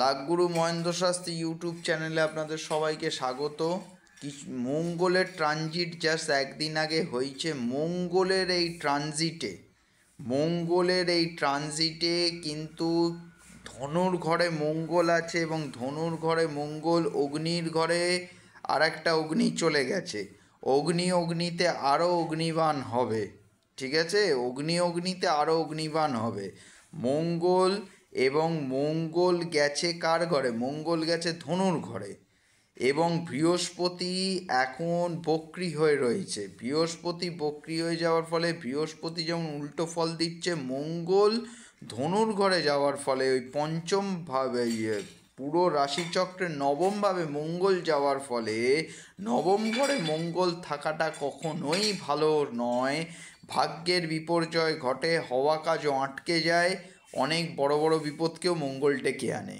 লাকগুরু Mahendra Shastri YouTube চ্যানেলে আপনাদের সবাইকে স্বাগত। মঙ্গলের ট্রানজিট জাস্ট একদিন আগে হয়েছে। মঙ্গলের এই ট্রানজিটে কিন্তু ধনুর ঘরে মঙ্গল আছে এবং ধনুর ঘরে মঙ্গল, অগ্নির ঘরে আর একটা অগ্নি চলে গেছে। অগ্নিতে আরও অগ্নিবাণ হবে, ঠিক আছে? অগ্নিতে আরও অগ্নিবাণ হবে। মঙ্গল গেছে কার ঘরে? মঙ্গল গেছে ধনুর ঘরে। এবং বৃহস্পতি এখন বক্রী হয়ে রয়েছে। বৃহস্পতি বক্রী হয়ে যাওয়ার ফলে বৃহস্পতি যেমন উল্টো ফল দিচ্ছে, মঙ্গল ধনুর ঘরে যাওয়ার ফলে ওই পঞ্চম ভাবে পুরো রাশিচক্রের নবমভাবে মঙ্গল যাওয়ার ফলে নবম ঘরে মঙ্গল থাকাটা কখনোই ভালো নয়। ভাগ্যের বিপর্যয় ঘটে, হওয়া কাজও আটকে যায়, অনেক বড় বড় বিপদকেও মঙ্গল ডেকে আনে।